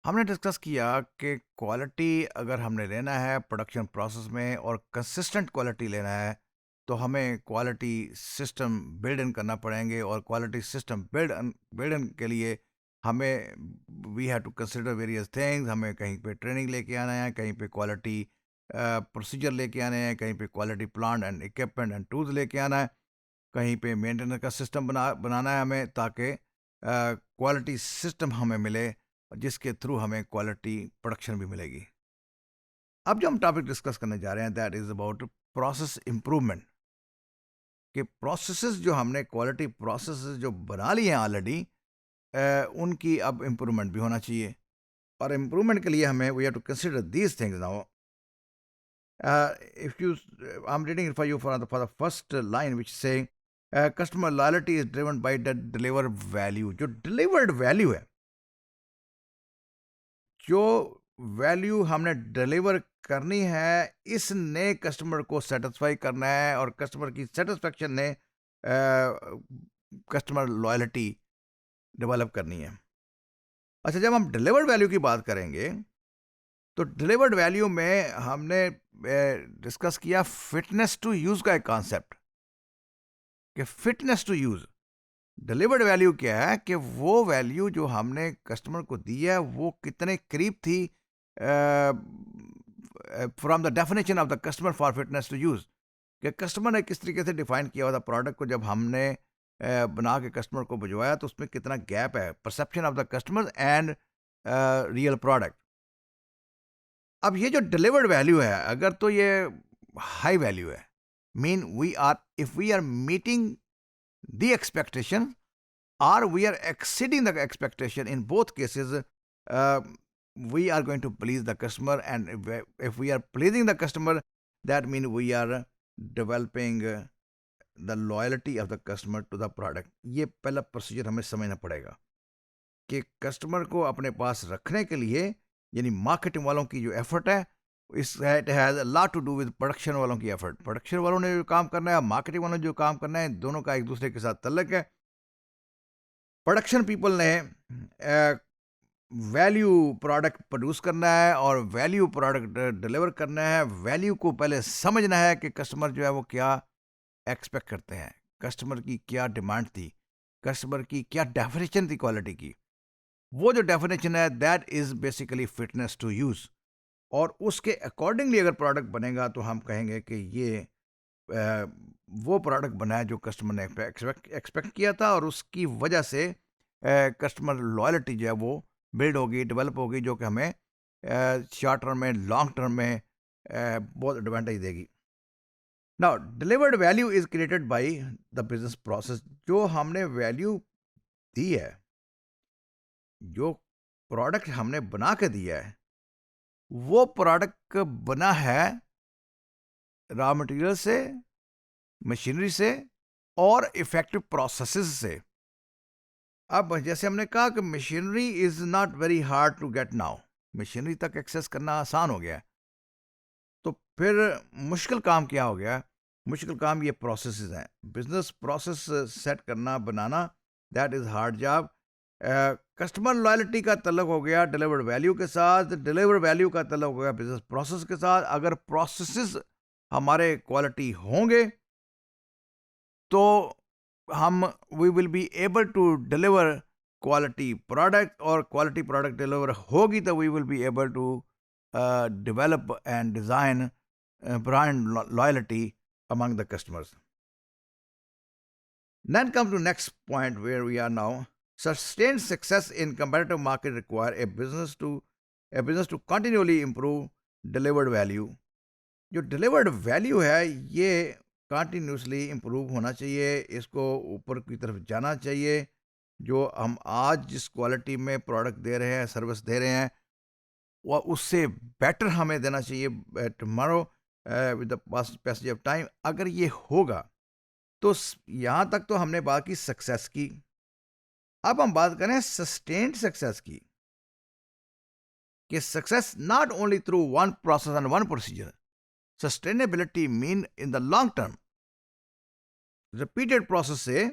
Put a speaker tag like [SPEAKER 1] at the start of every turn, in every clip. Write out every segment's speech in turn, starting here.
[SPEAKER 1] हमने डिस्कस किया कि क्वालिटी अगर हमने लेना है प्रोडक्शन प्रोसेस में और कंसिस्टेंट क्वालिटी लेना है तो हमें क्वालिटी सिस्टम बिल्ड इन करना पड़ेंगे और क्वालिटी सिस्टम बिल्ड इन के लिए हमें we have to consider various things. हमें कहीं पे ट्रेनिंग लेके आना है, कहीं पे क्वालिटी प्रोसीजर लेके आने हैं, कहीं पे quality plant and equipment and tools लेके आना है, कहीं पे मेंटेनेंस का सिस्टम बनाना है हमें, ताकि क्वालिटी सिस्टम हमें मिले जिसके थ्रू हमें क्वालिटी प्रोडक्शन भी मिलेगी। अब जो हम टॉपिक डिस्कस करने जा रहे हैं that is about process improvement. कि प्रोसेसेस जो हमने क्वालिटी प्रोसेसेस जो बना लिए हैं ऑलरेडी, उनकी अब इम्प्रूवमेंट भी होना चाहिए। और इम्प्रूवमेंट के लिए हमें we have to consider these things now. If you I am reading for you for the first line which say customer loyalty is driven by the deliver value. जो डिलीवर्ड वैल्यू है, जो value हमने deliver करनी है, इसने customer को satisfy करना है और कस्टमर की सेटिस्फेक्शन ने कस्टमर लॉयल्टी डेवलप करनी है। अच्छा, जब हम डिलीवर्ड वैल्यू की बात करेंगे तो डिलीवर्ड वैल्यू में हमने डिस्कस किया फिटनेस टू यूज का एक कॉन्सेप्ट। कि fitness to use delivered value क्या है, कि वो वैल्यू जो हमने कस्टमर को दी है वो कितने करीब थी from the definition of the customer for fitness to use. कि कस्टमर ने किस तरीके से डिफाइन किया हुआ था प्रोडक्ट को, जब हमने बना के कस्टमर को भिजवाया तो उसमें कितना गैप है, perception of the customer and real product. अब ये जो डिलीवर्ड वैल्यू है, अगर तो ये हाई वैल्यू है, mean we are if we are meeting the expectation or we are exceeding the expectation. In both cases, we are going to please the customer, and if we are pleasing the customer, that means we are developing the loyalty of the customer to the product. ये पहला procedure हमें समझना पड़ेगा कि customer को अपने पास रखने के लिए, यानी मार्केटिंग वालों की जो एफर्ट है, इस it has a lot to do with production वालों की एफर्ट। प्रोडक्शन वालों ने जो काम करना है, मार्केटिंग वालों ने जो काम करना है, दोनों का एक दूसरे के साथ तल्लक है। प्रोडक्शन पीपल ने वैल्यू प्रोडक्ट प्रोड्यूस करना है और वैल्यू प्रोडक्ट डिलीवर करना है। वैल्यू को पहले समझना है कि कस्टमर जो है वो क्या एक्सपेक्ट करते हैं, कस्टमर की क्या डिमांड थी, कस्टमर की क्या डेफिनेशन थी क्वालिटी की। वो जो डेफिनेशन है that is basically fitness to use. और उसके अकॉर्डिंगली अगर प्रोडक्ट बनेगा तो हम कहेंगे कि ये वो प्रोडक्ट बना है जो कस्टमर ने एक्सपेक्ट किया था, और उसकी वजह से कस्टमर लॉयल्टी जो है वो बिल्ड होगी, डेवलप होगी, जो कि हमें शॉर्ट टर्म में, लॉन्ग टर्म में बहुत एडवांटेज देगी। Now delivered value is created by the business process. जो हमने वैल्यू दी है, जो प्रोडक्ट हमने बना के दिया है, वो प्रोडक्ट बना है रॉ मटेरियल से, मशीनरी से और इफेक्टिव प्रोसेसेस से। अब जैसे हमने कहा कि machinery is not very hard to get now, machinery तक एक्सेस करना आसान हो गया है। तो फिर मुश्किल काम क्या हो गया? मुश्किल काम ये प्रोसेसेस हैं। बिजनेस प्रोसेस सेट करना, बनाना, that is hard job. Customer loyalty का तल्लुक हो गया डिलीवर्ड वैल्यू के साथ, डिलीवर्ड वैल्यू का तल्लुक हो गया बिजनेस प्रोसेस के साथ। अगर प्रोसेसेस हमारे क्वालिटी होंगे तो हम we will be able to deliver quality product, और क्वालिटी प्रोडक्ट डिलीवर होगी तो we will be able to develop and design brand loyalty among the customers. Then come to next point where we are now. Sustained success in competitive market require a business to continually improve delivered value. जो delivered value है ये continuously improve होना चाहिए, इसको ऊपर की तरफ जाना चाहिए। जो हम आज जिस क्वालिटी में प्रोडक्ट दे रहे हैं, सर्विस दे रहे हैं, वह उससे बेटर हमें देना चाहिए tomorrow with the passage of time. अगर ये होगा तो यहाँ तक तो हमने बात की सक्सेस की। अब हम बात करें सस्टेन्ड सक्सेस की, कि success not only through one process and one procedure. Sustainability mean in the long term repeated process से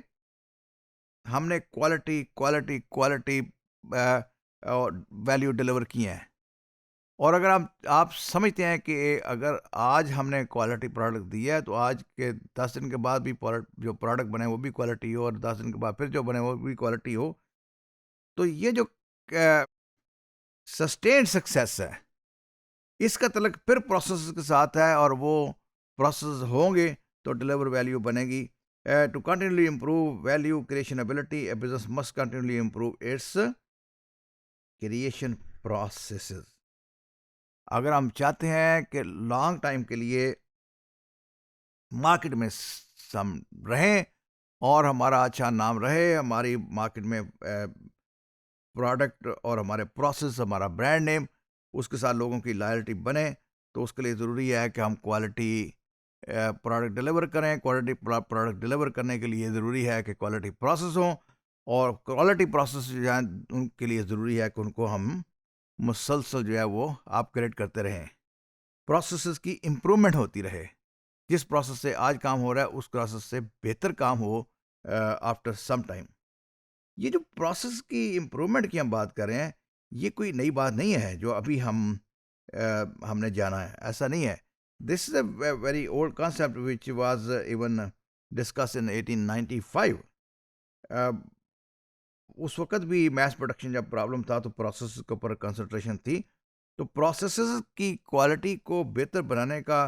[SPEAKER 1] हमने क्वालिटी क्वालिटी क्वालिटी और वैल्यू डिलीवर किए हैं। और अगर आप समझते हैं कि अगर आज हमने क्वालिटी प्रोडक्ट दिया है तो आज के 10 दिन के बाद भी जो प्रोडक्ट बने वो भी क्वालिटी हो, और 10 दिन के बाद फिर जो बने वो भी क्वालिटी हो, तो ये जो सस्टेन्ड सक्सेस है, इसका तल्लुक फिर प्रोसेस के साथ है, और वो प्रोसेस होंगे तो डिलीवर वैल्यू बनेगी। To continuously improve value creation ability, a business must continuously improve its creation processes. अगर हम चाहते हैं कि लॉन्ग टाइम के लिए मार्केट में हम रहें और हमारा अच्छा नाम रहे, हमारी मार्केट में प्रोडक्ट और हमारे प्रोसेस, हमारा ब्रांड नेम, उसके साथ लोगों की लॉयल्टी बने, तो उसके लिए ज़रूरी है कि हम क्वालिटी प्रोडक्ट डिलीवर करें। क्वालिटी प्रोडक्ट डिलीवर करने के लिए ज़रूरी है कि क्वालिटी प्रोसेस हो, और क्वालिटी प्रोसेस जो है उनके लिए ज़रूरी है कि उनको हम मुसलसल जो है वो अपग्रेड करते रहें, प्रोसेस की इम्प्रूवमेंट होती रहे। जिस प्रोसेस से आज काम हो रहा है उस प्रोसेस से बेहतर काम हो आफ्टर सम टाइम। ये जो प्रोसेस की इम्प्रूवमेंट की हम बात कर रहे हैं, ये कोई नई बात नहीं है जो अभी हमने जाना है, ऐसा नहीं है। This is a very old concept which was even discuss in 1895। उस वक्त भी मैथ प्रोडक्शन जब प्रॉब्लम था तो प्रोसेस के ऊपर कंसंट्रेशन थी। तो प्रोसेसेस की क्वालिटी को बेहतर बनाने का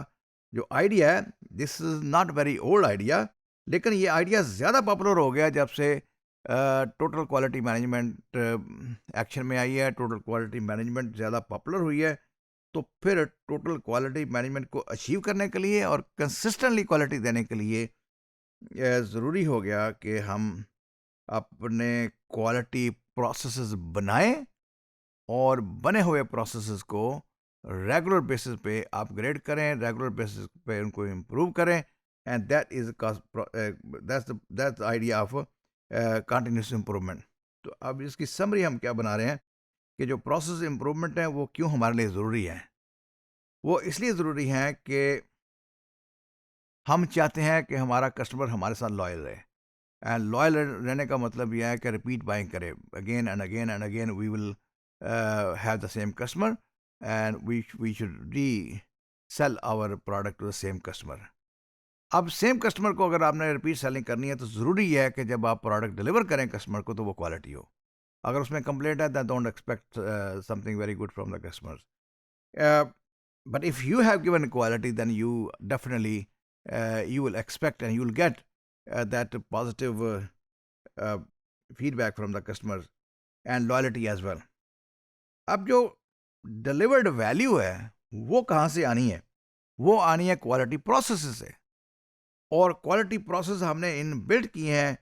[SPEAKER 1] जो आइडिया है, this is not very old idea, लेकिन ये आइडिया ज़्यादा पॉपुलर हो गया जब से टोटल क्वालिटी मैनेजमेंट एक्शन में आई है। टोटल क्वालिटी मैनेजमेंट ज़्यादा पॉपुलर हुई है, तो फिर टोटल क्वालिटी मैनेजमेंट को अचीव करने के लिए और कंसिस्टेंटली क्वालिटी देने के लिए ज़रूरी हो गया कि हम अपने क्वालिटी प्रोसेसेस बनाएं, और बने हुए प्रोसेसेस को रेगुलर बेसिस पे अपग्रेड करें, रेगुलर बेसिस पे उनको इम्प्रूव करें, and that is that's the idea of continuous improvement. तो अब इसकी समरी हम क्या बना रहे हैं कि जो प्रोसेस इम्प्रूवमेंट है वो क्यों हमारे लिए ज़रूरी है। वो इसलिए ज़रूरी है कि हम चाहते हैं कि हमारा कस्टमर हमारे साथ लॉयल रहे, एंड लॉयल रहने का मतलब यह है कि रिपीट बाइंग करें, again and again and again we will have the same customer, and we should re sell our product to the same customer. अब सेम कस्टमर को अगर आपने रिपीट सेलिंग करनी है तो ज़रूरी है कि जब आप प्रोडक्ट डिलीवर करें कस्टमर को तो वो क्वालिटी हो। अगर उसमें कंप्लेंट है, then don't expect something very good from the customers. But if you have given quality, then you definitely you will expect and you will get that positive uh, feedback from the customers and loyalty as well. अब जो delivered value है वो कहाँ से आनी है? वो आनी है क्वालिटी प्रोसेस से, और क्वालिटी प्रोसेस हमने इन बिल्ड किए हैं।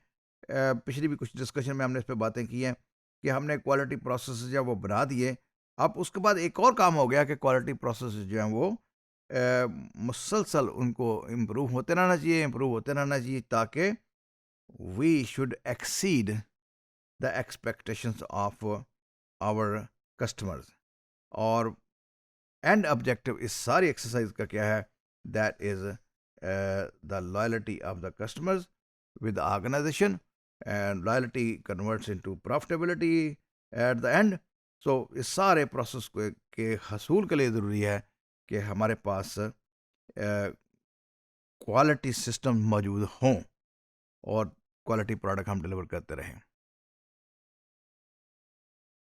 [SPEAKER 1] पिछली भी कुछ डिस्कशन में हमने इस पर बातें की हैं कि हमने क्वालिटी प्रोसेस जब वो बना दिए, अब उसके बाद एक और काम हो गया कि क्वालिटी प्रोसेस जो हैं वो मुसलसल उनको इम्प्रूव होते रहना चाहिए, इम्प्रूव होते रहना चाहिए, ताकि we should exceed the expectations of our customers. और एंड ऑब्जेक्टिव इस सारी एक्सरसाइज का क्या है? That is the loyalty of the customers with the organization, and loyalty converts into profitability at the end. So इस सारे प्रोसेस को के हसूल के लिए ज़रूरी है कि हमारे पास क्वालिटी सिस्टम मौजूद हों और क्वालिटी प्रोडक्ट हम डिलीवर करते रहें।